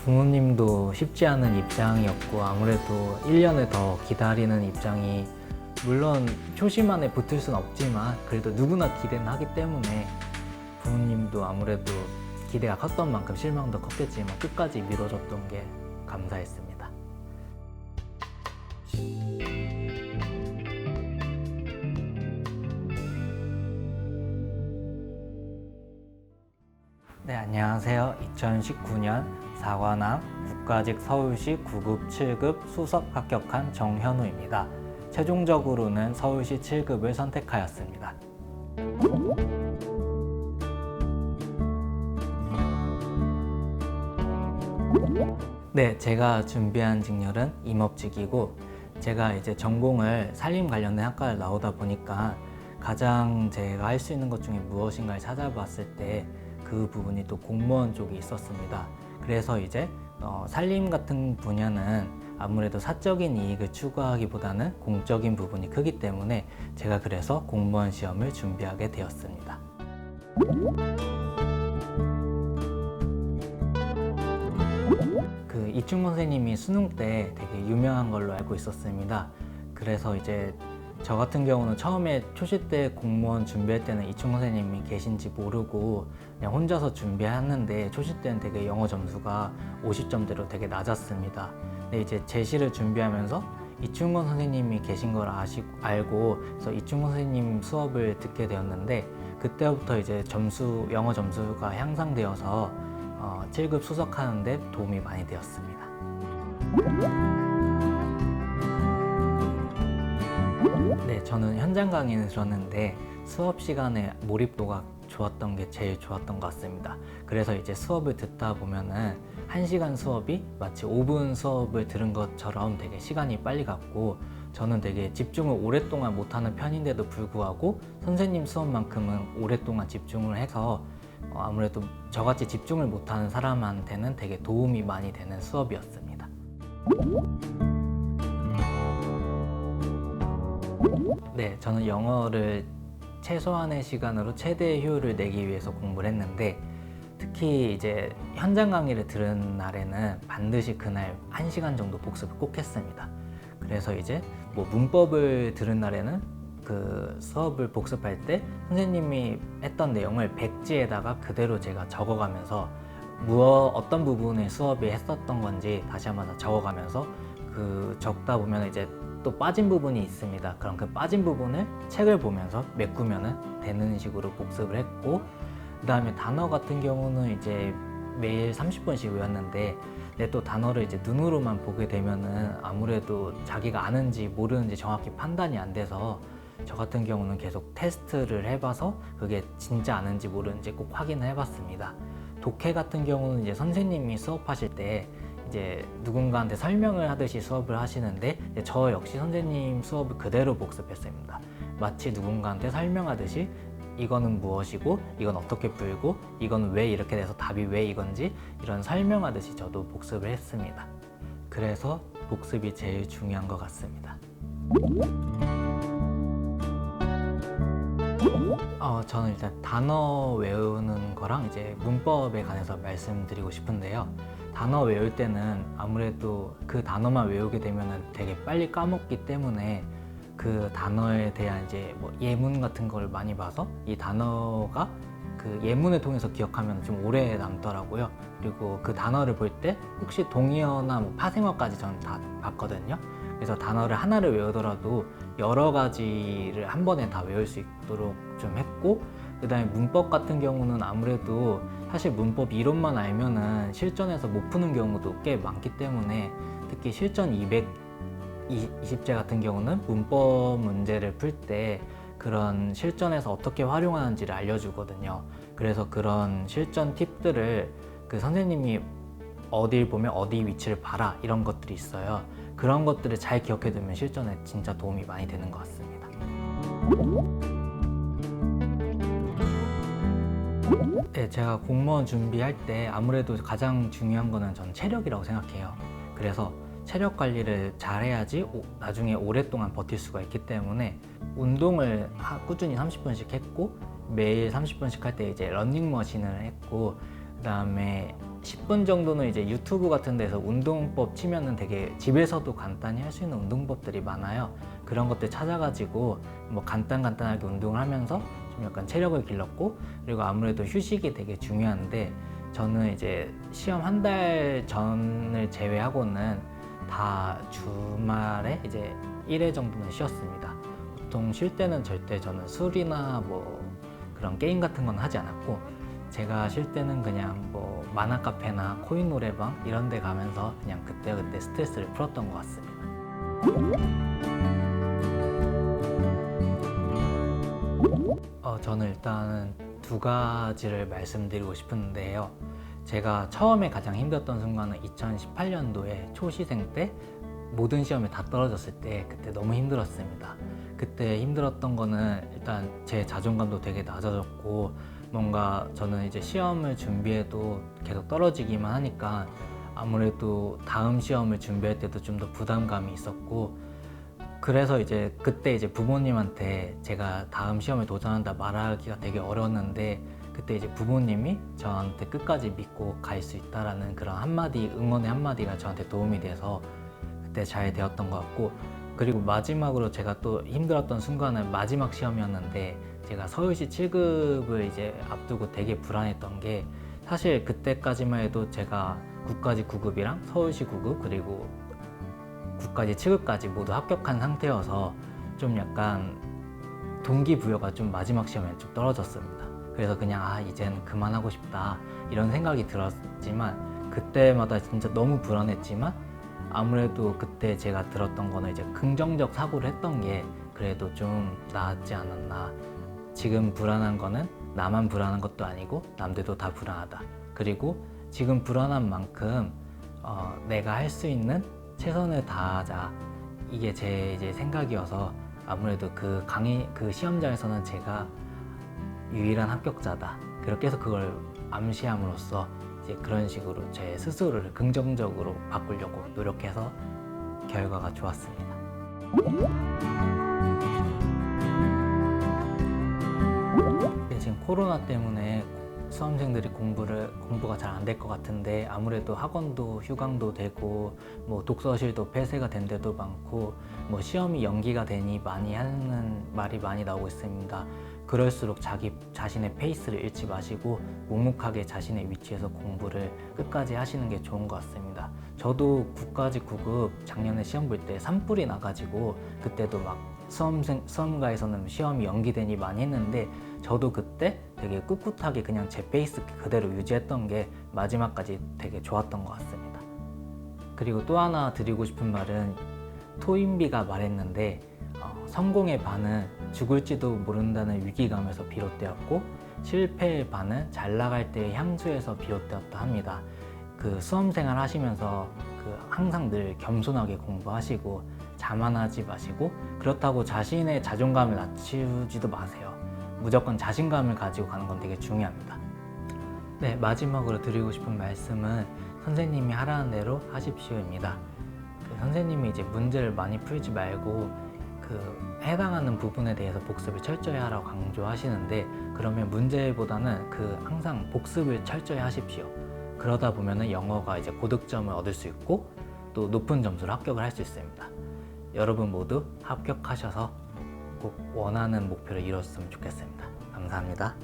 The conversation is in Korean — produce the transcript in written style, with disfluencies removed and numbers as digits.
부모님도 쉽지 않은 입장이었고 아무래도 1년을 더 기다리는 입장이 물론 초심 안에 붙을 순 없지만 그래도 누구나 기대는 하기 때문에 부모님도 아무래도 기대가 컸던 만큼 실망도 컸겠지만 끝까지 밀어줬던 게 감사했습니다. 네, 안녕하세요. 2019년 사관왕 국가직 서울시 9급 7급 수석 합격한 정현우입니다. 최종적으로는 서울시 7급을 선택하였습니다. 네, 제가 준비한 직렬은 임업직이고 제가 이제 전공을 산림 관련된 학과를 나오다 보니까 가장 제가 할 수 있는 것 중에 무엇인가를 찾아봤을 때 그 부분이 또 공무원 쪽이 있었습니다. 그래서 이제 산림 같은 분야는 아무래도 사적인 이익을 추구하기보다는 공적인 부분이 크기 때문에 제가 그래서 공무원 시험을 준비하게 되었습니다. 그 이충 선생님이 수능 때 되게 유명한 걸로 알고 있었습니다. 그래서 이제 저 같은 경우는 처음에 초시 때 공무원 준비할 때는 이충 선생님이 계신지 모르고 그냥 혼자서 준비했는데 초시 때는 되게 영어 점수가 50점대로 되게 낮았습니다. 근데 이제 제시를 준비하면서 이충건 선생님이 계신 걸 알고 그래서 이충건 선생님 수업을 듣게 되었는데 그때부터 이제 영어 점수가 향상되어서 7급 수석하는 데 도움이 많이 되었습니다. 네, 저는 현장 강의를 들었는데 수업 시간에 몰입도가 좋았던 게 제일 좋았던 것 같습니다. 그래서 이제 수업을 듣다 보면은 1시간 수업이 마치 5분 수업을 들은 것처럼 되게 시간이 빨리 갔고 저는 되게 집중을 오랫동안 못하는 편인데도 불구하고 선생님 수업만큼은 오랫동안 집중을 해서 아무래도 저같이 집중을 못하는 사람한테는 되게 도움이 많이 되는 수업이었습니다. 네, 저는 영어를 최소한의 시간으로 최대의 효율을 내기 위해서 공부를 했는데 특히 이제 현장 강의를 들은 날에는 반드시 그날 1시간 정도 복습을 꼭 했습니다. 그래서 이제 뭐 문법을 들은 날에는 그 수업을 복습할 때 선생님이 했던 내용을 백지에다가 그대로 제가 적어가면서 어떤 부분을 수업에 했었던 건지 다시 한번 다 적어가면서 그 적다 보면 이제 또 빠진 부분이 있습니다. 그럼 그 빠진 부분을 책을 보면서 메꾸면 되는 식으로 복습을 했고 그 다음에 단어 같은 경우는 이제 매일 30분씩 외웠는데 근데 또 단어를 이제 눈으로만 보게 되면은 아무래도 자기가 아는지 모르는지 정확히 판단이 안 돼서 저 같은 경우는 계속 테스트를 해봐서 그게 진짜 아는지 모르는지 꼭 확인을 해봤습니다. 독해 같은 경우는 이제 선생님이 수업하실 때 이제 누군가한테 설명을 하듯이 수업을 하시는데 저 역시 선생님 수업을 그대로 복습했습니다. 마치 누군가한테 설명하듯이 이거는 무엇이고 이건 어떻게 풀고 이건 왜 이렇게 돼서 답이 왜 이건지 이런 설명하듯이 저도 복습을 했습니다. 그래서 복습이 제일 중요한 것 같습니다. 저는 일단 단어 외우는 거랑 이제 문법에 관해서 말씀드리고 싶은데요. 단어 외울 때는 아무래도 그 단어만 외우게 되면 되게 빨리 까먹기 때문에 그 단어에 대한 이제 뭐 예문 같은 걸 많이 봐서 이 단어가 그 예문을 통해서 기억하면 좀 오래 남더라고요. 그리고 그 단어를 볼 때 혹시 동의어나 뭐 파생어까지 저는 다 봤거든요. 그래서 단어를 하나를 외우더라도 여러 가지를 한 번에 다 외울 수 있도록 좀 했고 그 다음에 문법 같은 경우는 아무래도 사실 문법 이론만 알면은 실전에서 못 푸는 경우도 꽤 많기 때문에 특히 실전 220제 같은 경우는 문법 문제를 풀 때 그런 실전에서 어떻게 활용하는지를 알려주거든요. 그래서 그런 실전 팁들을 그 선생님이 어딜 보면 어디 위치를 봐라 이런 것들이 있어요. 그런 것들을 잘 기억해 두면 실전에 진짜 도움이 많이 되는 것 같습니다. 네, 제가 공무원 준비할 때 아무래도 가장 중요한 거는 전 체력이라고 생각해요. 그래서 체력 관리를 잘 해야지 나중에 오랫동안 버틸 수가 있기 때문에 운동을 꾸준히 30분씩 했고 매일 30분씩 할 때 이제 러닝머신을 했고 그 다음에 10분 정도는 이제 유튜브 같은 데서 운동법 치면은 되게 집에서도 간단히 할 수 있는 운동법들이 많아요. 그런 것들 찾아가지고 뭐 간단하게 운동을 하면서 좀 약간 체력을 길렀고, 그리고 아무래도 휴식이 되게 중요한데 저는 이제 시험 한 달 전을 제외하고는 다 주말에 이제 1회 정도는 쉬었습니다. 보통 쉴 때는 절대 저는 술이나 뭐 그런 게임 같은 건 하지 않았고, 제가 쉴 때는 그냥 뭐 만화 카페나 코인 노래방 이런 데 가면서 그냥 그때그때 스트레스를 풀었던 것 같습니다. 저는 일단은 두 가지를 말씀드리고 싶은데요. 제가 처음에 가장 힘들었던 순간은 2018년도에 초시생 때 모든 시험에 다 떨어졌을 때, 그때 너무 힘들었습니다. 그때 힘들었던 거는 일단 제 자존감도 되게 낮아졌고, 뭔가 저는 이제 시험을 준비해도 계속 떨어지기만 하니까 아무래도 다음 시험을 준비할 때도 좀 더 부담감이 있었고, 그래서 이제 그때 이제 부모님한테 제가 다음 시험에 도전한다 말하기가 되게 어려웠는데, 그때 이제 부모님이 저한테 끝까지 믿고 갈 수 있다라는 그런 한마디, 응원의 한마디가 저한테 도움이 돼서 그때 잘 되었던 것 같고, 그리고 마지막으로 제가 또 힘들었던 순간은 마지막 시험이었는데, 제가 서울시 7급을 이제 앞두고 되게 불안했던 게, 사실 그때까지만 해도 제가 국가직 9급이랑 서울시 9급 그리고 국가직 7급까지 모두 합격한 상태여서 좀 약간 동기부여가 좀 마지막 시험에 좀 떨어졌습니다. 그래서 그냥 이젠 그만하고 싶다 이런 생각이 들었지만, 그때마다 진짜 너무 불안했지만 아무래도 그때 제가 들었던 거는 이제 긍정적 사고를 했던 게 그래도 좀 나았지 않았나. 지금 불안한 거는 나만 불안한 것도 아니고 남들도 다 불안하다. 그리고 지금 불안한 만큼 내가 할 수 있는 최선을 다하자. 이게 제 이제 생각이어서 아무래도 그 시험장에서는 제가 유일한 합격자다. 그렇게 해서 그걸 암시함으로써 이제 그런 식으로 제 스스로를 긍정적으로 바꾸려고 노력해서 결과가 좋았습니다. 지금 코로나 때문에 수험생들이 공부가 잘 안 될 것 같은데, 아무래도 학원도 휴강도 되고 뭐 독서실도 폐쇄가 된 데도 많고, 뭐 시험이 연기가 되니 많이 하는 말이 많이 나오고 있습니다. 그럴수록 자신의 페이스를 잃지 마시고 묵묵하게 자신의 위치에서 공부를 끝까지 하시는 게 좋은 것 같습니다. 저도 국가직 9급 작년에 시험 볼 때 산불이 나가지고 그때도 막 수험가에서는 시험이 연기되니 많이 했는데, 저도 그때 되게 꿋꿋하게 그냥 제 페이스 그대로 유지했던 게 마지막까지 되게 좋았던 것 같습니다. 그리고 또 하나 드리고 싶은 말은, 토인비가 말했는데 성공의 반은 죽을지도 모른다는 위기감에서 비롯되었고, 실패의 반은 잘 나갈 때의 향수에서 비롯되었다 합니다. 그 수험생활 하시면서 항상 늘 겸손하게 공부하시고 자만하지 마시고, 그렇다고 자신의 자존감을 낮추지도 마세요. 무조건 자신감을 가지고 가는 건 되게 중요합니다. 네, 마지막으로 드리고 싶은 말씀은 선생님이 하라는 대로 하십시오입니다. 선생님이 이제 문제를 많이 풀지 말고 해당하는 부분에 대해서 복습을 철저히 하라고 강조하시는데, 그러면 문제보다는 항상 복습을 철저히 하십시오. 그러다 보면은 영어가 이제 고득점을 얻을 수 있고 또 높은 점수로 합격을 할 수 있습니다. 여러분 모두 합격하셔서 꼭 원하는 목표를 이뤘으면 좋겠습니다. 감사합니다.